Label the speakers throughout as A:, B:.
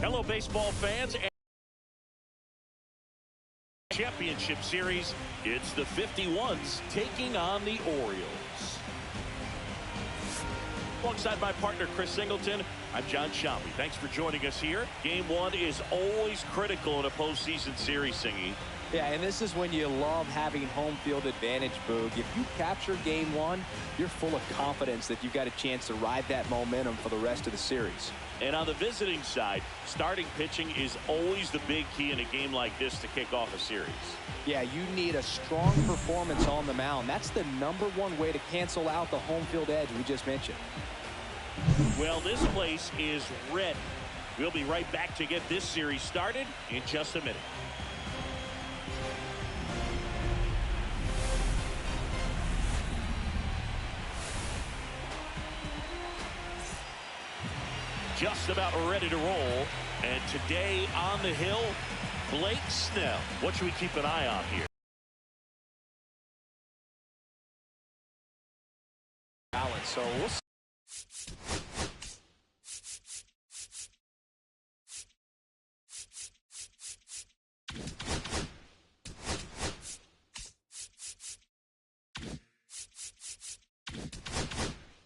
A: Hello, baseball fans. Championship Series. It's the 51s taking on the Orioles. Alongside my partner, Chris Singleton, I'm John Shambi. Thanks for joining us here. Game one is always critical in a postseason series, Singy.
B: Yeah, and this is when you love having home field advantage, Boog. If you capture game one, you're full of confidence that you've got a chance to ride that momentum for the rest of the series.
A: And on the visiting side, starting pitching is always the big key in a game like this to kick off a series.
B: Yeah, you need a strong performance on the mound. That's the #1 way to cancel out the home field edge we just mentioned.
A: Well, this place is ready. We'll be right back to get this series started in just a minute. Just about ready to roll. And today on the hill, Blake Snell. What should we keep an eye on here?
B: So we'll see.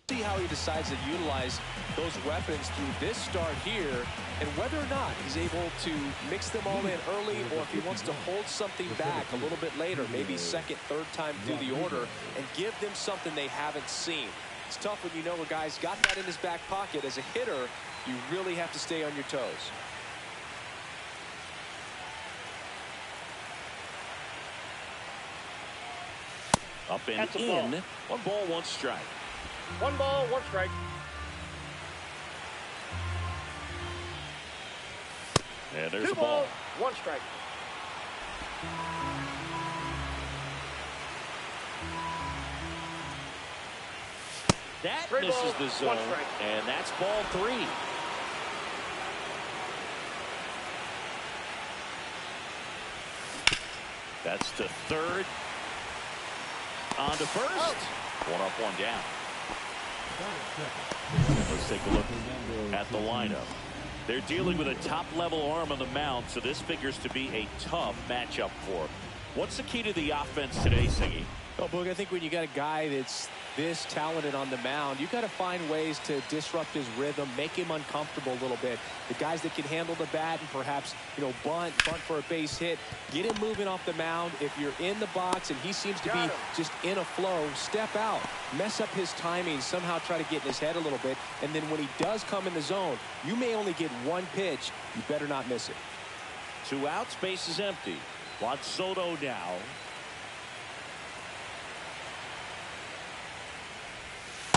B: See how he decides to utilize those weapons through this start here, and whether or not he's able to mix them all in early, or if he wants to hold something back a little bit later, maybe second, third time through the order, and give them something they haven't seen. It's tough when you know a guy's got that in his back pocket. As a hitter, you really have to stay on your toes.
A: Up and in. 1 ball, 1 strike.
C: 1 ball, 1 strike.
A: And there's
C: 2
A: a ball.
C: 1 strike.
A: That
C: 3
A: misses
C: balls,
A: the
C: 1
A: zone,
C: strike.
A: and that's ball 3. That's to third. On to first.
C: Oh.
A: 1 up, 1 down. Let's take a look at the lineup. They're dealing with a top-level arm on the mound, so this figures to be a tough matchup for. What's the key to the offense today, Singy?
B: Well, Boog, I think when you got a guy that's this talented on the mound, you got to find ways to disrupt his rhythm, make him uncomfortable a little bit. The guys that can handle the bat and perhaps, bunt for a base hit, get him moving off the mound. If you're in the box and he seems to be just in a flow, step out, mess up his timing, somehow try to get in his head a little bit. And then when he does come in the zone, you may only get 1 pitch. You better not miss it.
A: 2 outs, base is empty. Juan Soto now.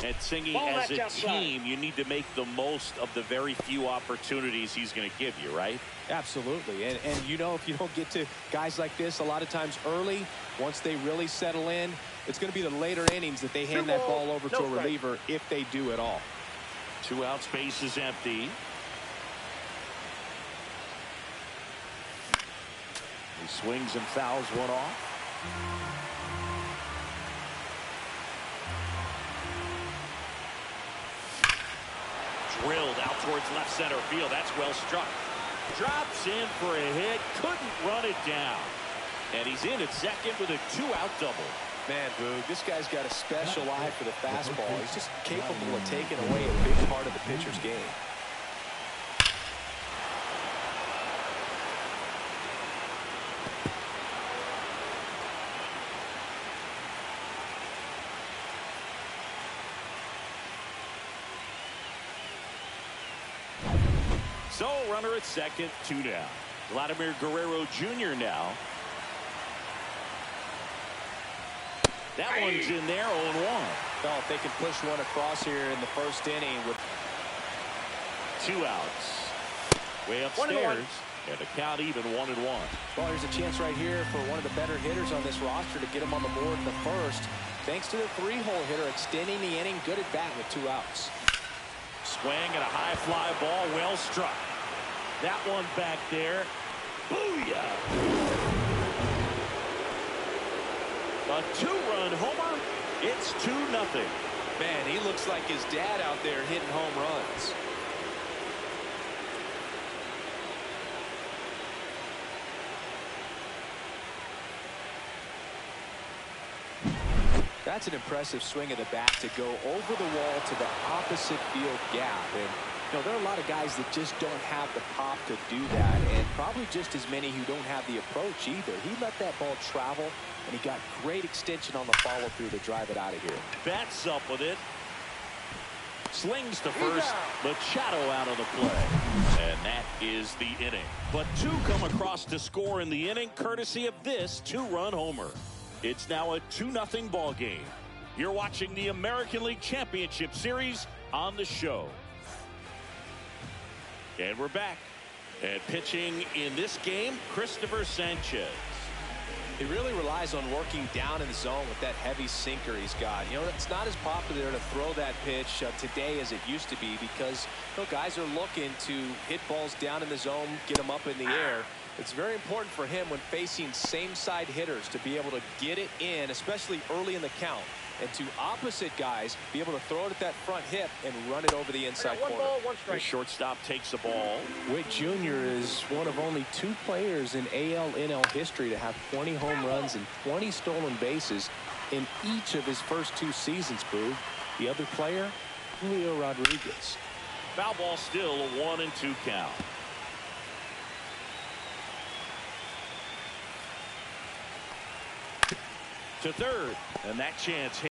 A: And Singy, as a team, you need to make the most of the very few opportunities he's going to give you, right?
B: Absolutely. And if you don't get to guys like this a lot of times early, once they really settle in, it's going to be the later innings that they hand that ball over to a reliever, if they do at all.
A: 2 outs, base is empty. He swings and fouls 1 off. Drilled out towards left center field. That's well struck. Drops in for a hit. Couldn't run it down. And he's in at second with a 2-out double.
B: Man, Boog, this guy's got a special eye for the fastball. He's just capable of taking away a big part of the pitcher's game.
A: So, runner at second, 2 down. Vladimir Guerrero Jr. now. That one's in there, 0-1.
B: Well, if they can push one across here in the first inning with
A: 2 outs. Way upstairs. And the count even, 1-1.
B: Well, there's a chance right here for one of the better hitters on this roster to get him on the board in the first. Thanks to the 3-hole hitter extending the inning. Good at bat with 2 outs.
A: Swing and a high fly ball, well struck. That one back there. Booyah! A 2-run homer. It's 2-0.
B: Man, he looks like his dad out there hitting home runs. That's an impressive swing of the bat to go over the wall to the opposite field gap. And there are a lot of guys that just don't have the pop to do that, and probably just as many who don't have the approach either. He let that ball travel, and he got great extension on the follow-through to drive it out of here.
A: Bats up with it. Slings to first. Machado out of the play. And that is the inning. But two come across to score in the inning, courtesy of this two-run homer. It's now a 2-0 ball game. You're watching the American League Championship Series on the show. And we're back. And pitching in this game, Christopher Sanchez.
B: He really relies on working down in the zone with that heavy sinker he's got. It's not as popular to throw that pitch today as it used to be because guys are looking to hit balls down in the zone, get them up in the air. It's very important for him when facing same-side hitters to be able to get it in, especially early in the count, and to opposite guys be able to throw it at that front hip and run it over the inside corner.
C: One ball, one strike.
A: The shortstop takes the ball.
B: Witt Jr. is one of only 2 players in AL/NL history to have 20 home runs and 20 stolen bases in each of his first 2 seasons, Boog. The other player, Julio Rodriguez.
A: Foul ball, still a 1-2 count. To third, and that chance